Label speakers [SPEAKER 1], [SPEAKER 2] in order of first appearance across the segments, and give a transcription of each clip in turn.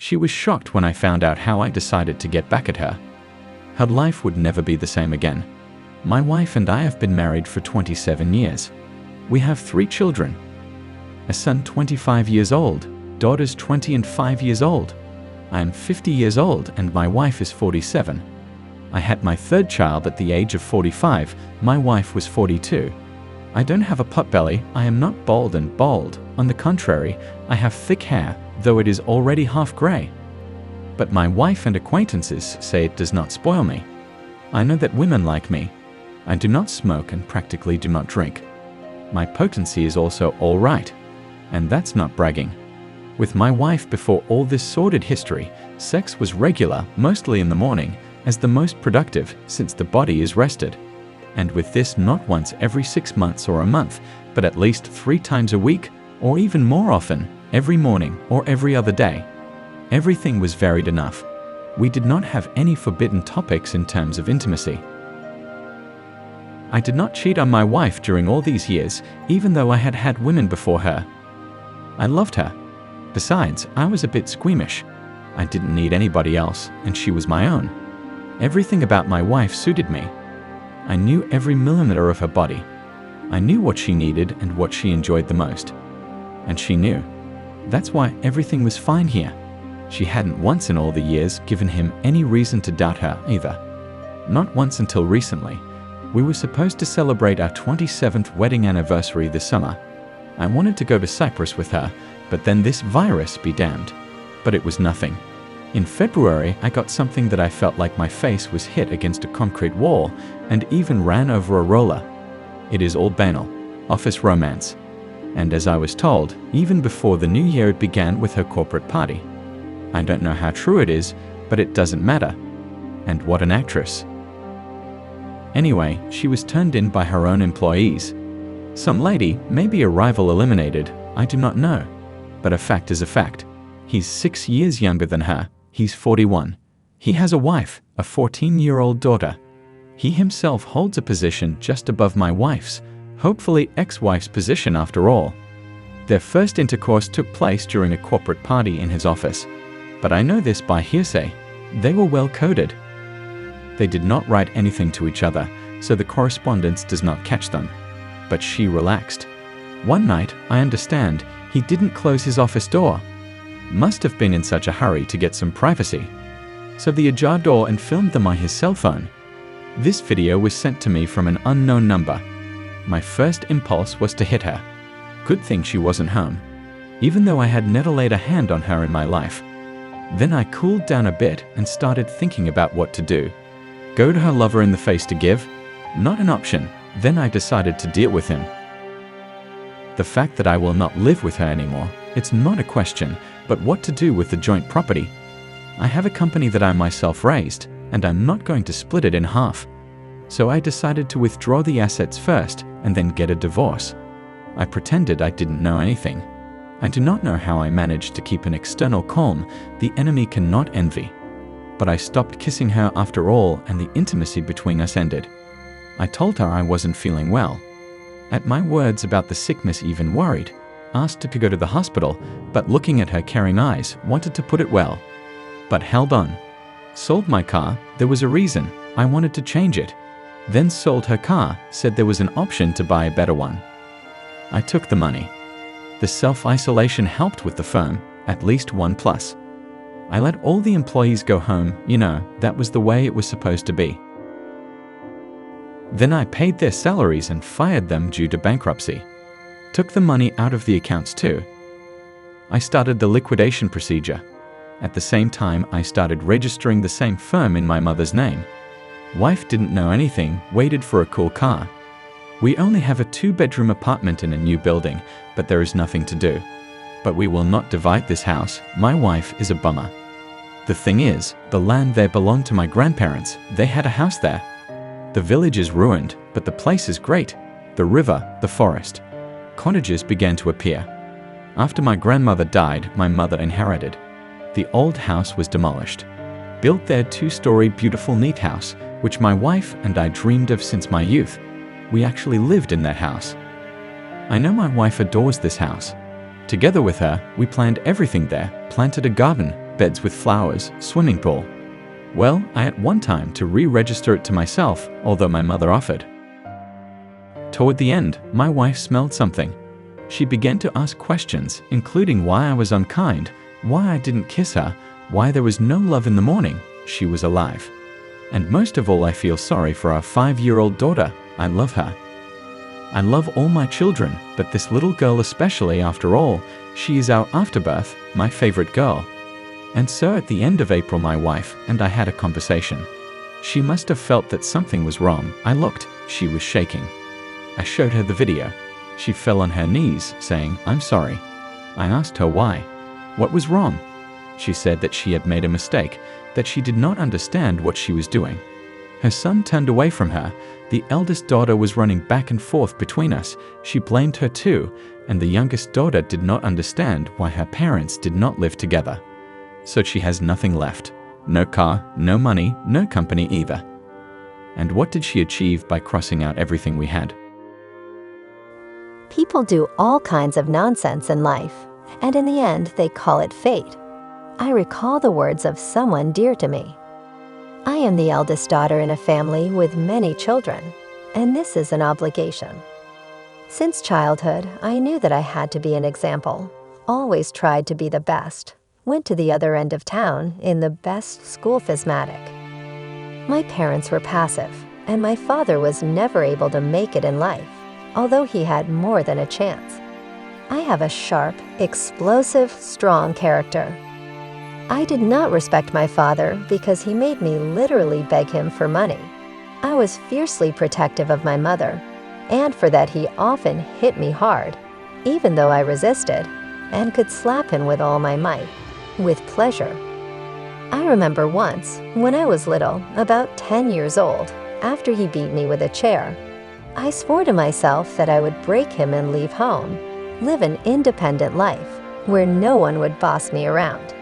[SPEAKER 1] She was shocked when I found out how I decided to get back at her. Her life would never be the same again. My wife and I have been married for 27 years. We have 3 children. A son 25 years old, daughters 20 and 5 years old. I am 50 years old and my wife is 47. I had my 3rd child at the age of 45, my wife was 42. I don't have a potbelly, I am not bald and bald. On the contrary, I have thick hair, though it is already half grey. But my wife and acquaintances say it does not spoil me. I know that women like me. I do not smoke and practically do not drink. My potency is also all right, and that's not bragging. With my wife before all this sordid history, sex was regular, mostly in the morning, as the most productive since the body is rested. And with this not once every 6 months or a month, but at least 3 times a week, or even more often, every morning or every other day. Everything was varied enough. We did not have any forbidden topics in terms of intimacy. I did not cheat on my wife during all these years, even though I had had women before her. I loved her. Besides, I was a bit squeamish. I didn't need anybody else, and she was my own. Everything about my wife suited me. I knew every millimeter of her body. I knew what she needed and what she enjoyed the most. And she knew. That's why everything was fine here. She hadn't once in all the years given him any reason to doubt her either. Not once until recently. We were supposed to celebrate our 27th wedding anniversary this summer. I wanted to go to Cyprus with her, but then this virus be damned. But it was nothing. In February, I got something that I felt like my face was hit against a concrete wall and even ran over a roller. It is all banal, office romance. And as I was told, even before the new year it began with her corporate party. I don't know how true it is, but it doesn't matter. And what an actress. Anyway, she was turned in by her own employees. Some lady, maybe a rival eliminated, I do not know. But a fact is a fact. He's 6 years younger than her. He's 41. He has a wife, a 14-year-old daughter. He himself holds a position just above my wife's, hopefully ex-wife's position after all. Their first intercourse took place during a corporate party in his office. But I know this by hearsay. They were well coded. They did not write anything to each other, so the correspondence does not catch them. But she relaxed. One night, I understand, he didn't close his office door. Must have been in such a hurry to get some privacy. So the ajar door and filmed them on his cell phone. This video was sent to me from an unknown number. My first impulse was to hit her. Good thing she wasn't home, even though I had never laid a hand on her in my life. Then I cooled down a bit and started thinking about what to do. Go to her lover in the face to give? Not an option. Then I decided to deal with him. The fact that I will not live with her anymore, it's not a question, but what to do with the joint property. I have a company that I myself raised, and I'm not going to split it in half. So I decided to withdraw the assets first and then get a divorce. I pretended I didn't know anything. I do not know how I managed to keep an external calm the enemy cannot envy. But I stopped kissing her after all, and the intimacy between us ended. I told her I wasn't feeling well. At my words about the sickness, even worried, asked her to go to the hospital, but looking at her caring eyes, wanted to put it well. But held on. Sold my car, there was a reason, I wanted to change it. Then sold her car, said there was an option to buy a better one. I took the money. The self-isolation helped with the firm, at least one plus. I let all the employees go home, that was the way it was supposed to be. Then I paid their salaries and fired them due to bankruptcy. Took the money out of the accounts too. I started the liquidation procedure. At the same time, I started registering the same firm in my mother's name. Wife didn't know anything, waited for a cool car. We only have a 2-bedroom apartment in a new building, but there is nothing to do. But we will not divide this house. My wife is a bummer. The thing is, the land there belonged to my grandparents. They had a house there. The village is ruined, but the place is great. The river, the forest. Cottages began to appear. After my grandmother died, my mother inherited. The old house was demolished. Built their 2-story beautiful neat house, which my wife and I dreamed of since my youth. We actually lived in that house. I know my wife adores this house. Together with her, we planned everything there, planted a garden, beds with flowers, swimming pool. Well, I had one time to re-register it to myself, although my mother offered. Toward the end, my wife smelled something. She began to ask questions, including why I was unkind, why I didn't kiss her, why there was no love in the morning. She was alive. And most of all, I feel sorry for our 5-year-old daughter. I love her. I love all my children, but this little girl especially, after all, she is our afterbirth, my favorite girl. And so at the end of April, my wife and I had a conversation. She must have felt that something was wrong. I looked, she was shaking. I showed her the video. She fell on her knees, saying, "I'm sorry." I asked her why. What was wrong? She said that she had made a mistake, that she did not understand what she was doing. Her son turned away from her. The eldest daughter was running back and forth between us. She blamed her too, and the youngest daughter did not understand why her parents did not live together. So she has nothing left. No car, no money, no company either. And what did she achieve by crossing out everything we had?
[SPEAKER 2] People do all kinds of nonsense in life, and in the end, they call it fate. I recall the words of someone dear to me. I am the eldest daughter in a family with many children, and this is an obligation. Since childhood, I knew that I had to be an example, always tried to be the best, went to the other end of town in the best school physmatic. My parents were passive, and my father was never able to make it in life, although he had more than a chance. I have a sharp, explosive, strong character. I did not respect my father because he made me literally beg him for money. I was fiercely protective of my mother, and for that he often hit me hard, even though I resisted, and could slap him with all my might, with pleasure. I remember once, when I was little, about 10 years old, after he beat me with a chair, I swore to myself that I would break him and leave home, live an independent life, where no one would boss me around.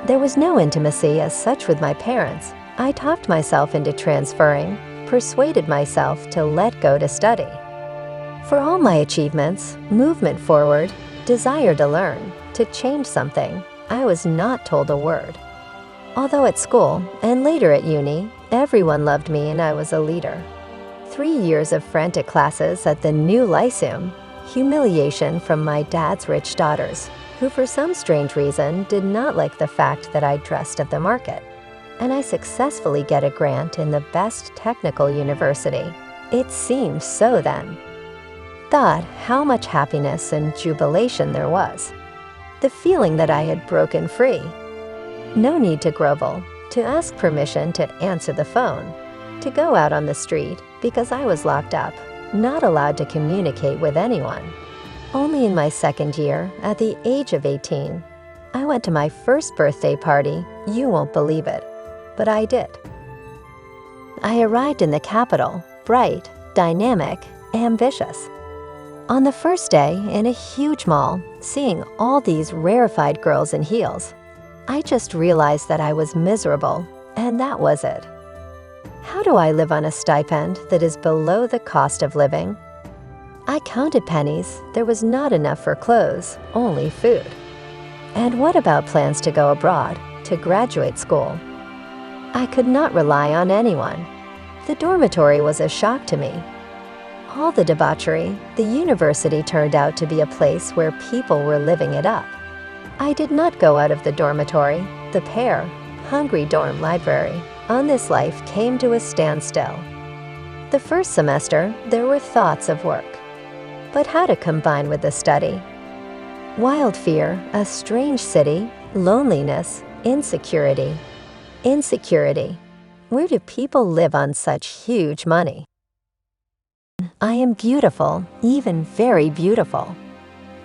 [SPEAKER 2] There was no intimacy as such with my parents. I talked myself into transferring, persuaded myself to let go to study. For all my achievements, movement forward, desire to learn, to change something, I was not told a word. Although at school, and later at uni, everyone loved me and I was a leader. 3 years of frantic classes at the new lyceum, humiliation from my dad's rich daughters, who for some strange reason did not like the fact that I dressed at the market. And I successfully get a grant in the best technical university. It seemed so then. Thought how much happiness and jubilation there was. The feeling that I had broken free. No need to grovel, to ask permission to answer the phone, to go out on the street because I was locked up, not allowed to communicate with anyone. Only in my second year, at the age of 18, I went to my first birthday party. You won't believe it, but I did. I arrived in the capital, bright, dynamic, ambitious. On the first day, in a huge mall, seeing all these rarefied girls in heels, I just realized that I was miserable, and that was it. How do I live on a stipend that is below the cost of living? I counted pennies. There was not enough for clothes, only food. And what about plans to go abroad, to graduate school? I could not rely on anyone. The dormitory was a shock to me. All the debauchery, the university turned out to be a place where people were living it up. I did not go out of the dormitory. The pair, hungry dorm library, on this life came to a standstill. The first semester, there were thoughts of work. But how to combine with the study? Wild fear, a strange city, loneliness, insecurity. Insecurity. Where do people live on such huge money? I am beautiful, even very beautiful.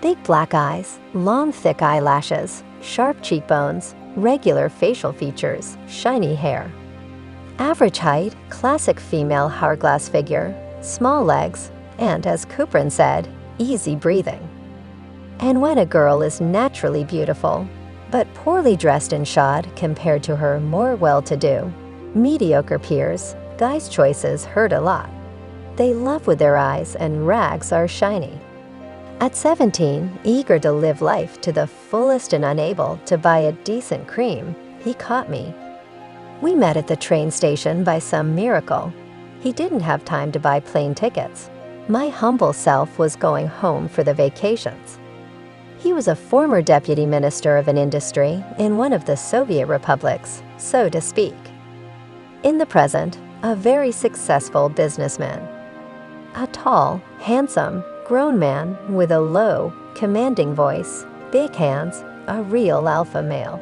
[SPEAKER 2] Big black eyes, long thick eyelashes, sharp cheekbones, regular facial features, shiny hair. Average height, classic female hourglass figure, small legs, and as Kuprin said, easy breathing. And when a girl is naturally beautiful, but poorly dressed and shod compared to her more well-to-do, mediocre peers, guys' choices hurt a lot. They love with their eyes and rags are shiny. At 17, eager to live life to the fullest and unable to buy a decent cream, he caught me. We met at the train station by some miracle. He didn't have time to buy plane tickets. My humble self was going home for the vacations. He was a former deputy minister of an industry in one of the Soviet republics, so to speak. In the present, a very successful businessman. A tall, handsome, grown man with a low, commanding voice, big hands, a real alpha male.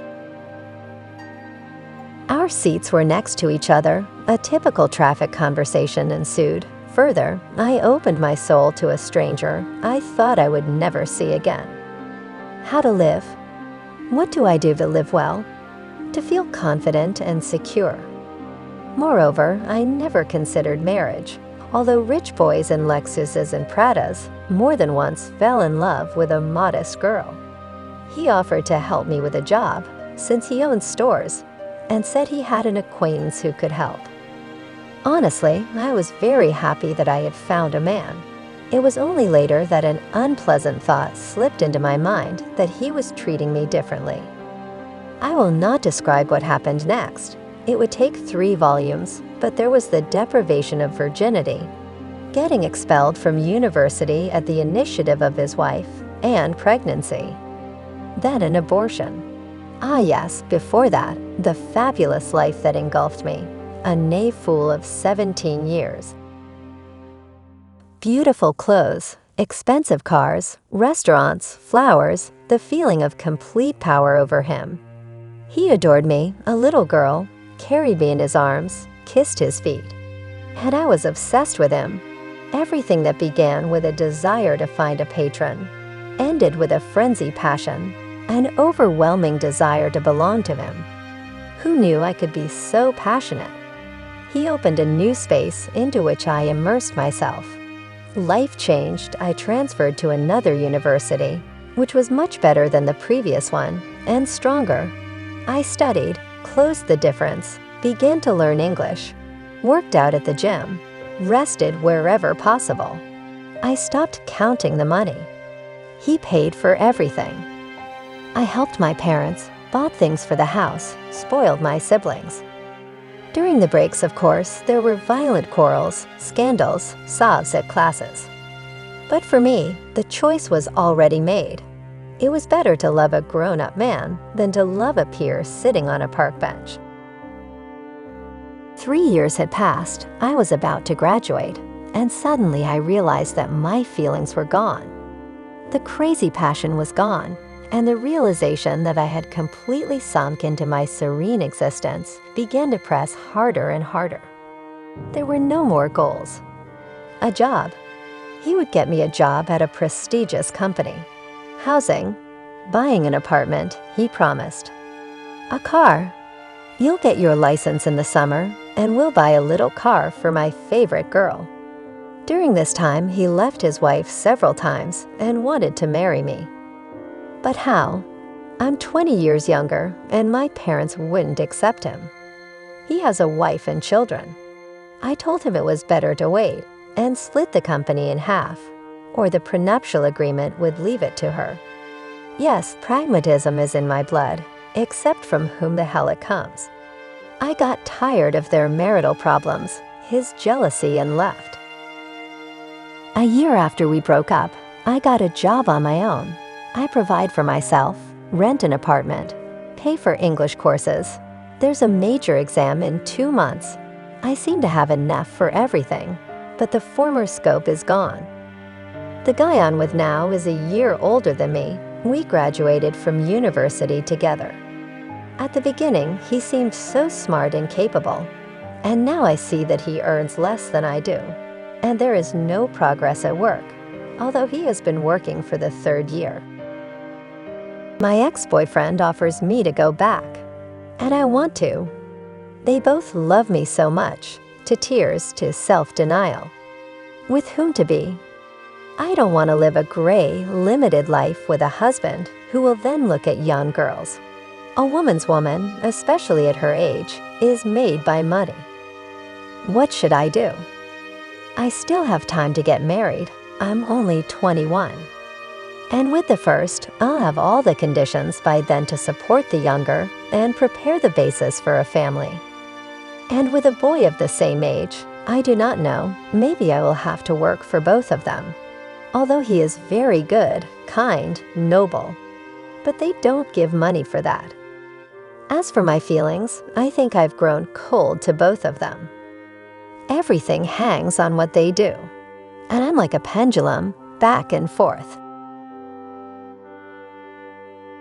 [SPEAKER 2] Our seats were next to each other. A typical traffic conversation ensued. Further, I opened my soul to a stranger I thought I would never see again. How to live? What do I do to live well? To feel confident and secure. Moreover, I never considered marriage, although rich boys in Lexuses and Pradas more than once fell in love with a modest girl. He offered to help me with a job, since he owned stores, and said he had an acquaintance who could help. Honestly, I was very happy that I had found a man. It was only later that an unpleasant thought slipped into my mind that he was treating me differently. I will not describe what happened next. It would take 3 volumes, but there was the deprivation of virginity, getting expelled from university at the initiative of his wife, and pregnancy. Then an abortion. Ah yes, before that, the fabulous life that engulfed me, a knave fool of 17 years. Beautiful clothes, expensive cars, restaurants, flowers, the feeling of complete power over him. He adored me, a little girl, carried me in his arms, kissed his feet. And I was obsessed with him. Everything that began with a desire to find a patron ended with a frenzied passion, an overwhelming desire to belong to him. Who knew I could be so passionate? He opened a new space into which I immersed myself. Life changed, I transferred to another university, which was much better than the previous one, and stronger. I studied, closed the difference, began to learn English, worked out at the gym, rested wherever possible. I stopped counting the money. He paid for everything. I helped my parents, bought things for the house, spoiled my siblings. During the breaks, of course, there were violent quarrels, scandals, sobs at classes. But for me, the choice was already made. It was better to love a grown-up man than to love a peer sitting on a park bench. 3 years had passed. I was about to graduate, and suddenly I realized that my feelings were gone. The crazy passion was gone, and the realization that I had completely sunk into my serene existence began to press harder and harder. There were no more goals. A job. He would get me a job at a prestigious company. Housing. Buying an apartment, he promised. A car. You'll get your license in the summer, and we'll buy a little car for my favorite girl. During this time, he left his wife several times and wanted to marry me. But how? I'm 20 years younger, and my parents wouldn't accept him. He has a wife and children. I told him it was better to wait and split the company in half, or the prenuptial agreement would leave it to her. Yes, pragmatism is in my blood, except from whom the hell it comes. I got tired of their marital problems, his jealousy, and left. A year after we broke up, I got a job on my own. I provide for myself, rent an apartment, pay for English courses. There's a major exam in 2 months. I seem to have enough for everything, but the former scope is gone. The guy I'm with now is a year older than me. We graduated from university together. At the beginning, he seemed so smart and capable, and now I see that he earns less than I do, and there is no progress at work, although he has been working for the 3rd year. My ex-boyfriend offers me to go back, and I want to. They both love me so much, to tears, to self-denial. With whom to be? I don't want to live a gray, limited life with a husband who will then look at young girls. A woman's woman, especially at her age, is made by money. What should I do? I still have time to get married. I'm only 21. And with the first, I'll have all the conditions by then to support the younger and prepare the basis for a family. And with a boy of the same age, I do not know, maybe I will have to work for both of them. Although he is very good, kind, noble. But they don't give money for that. As for my feelings, I think I've grown cold to both of them. Everything hangs on what they do. And I'm like a pendulum, back and forth.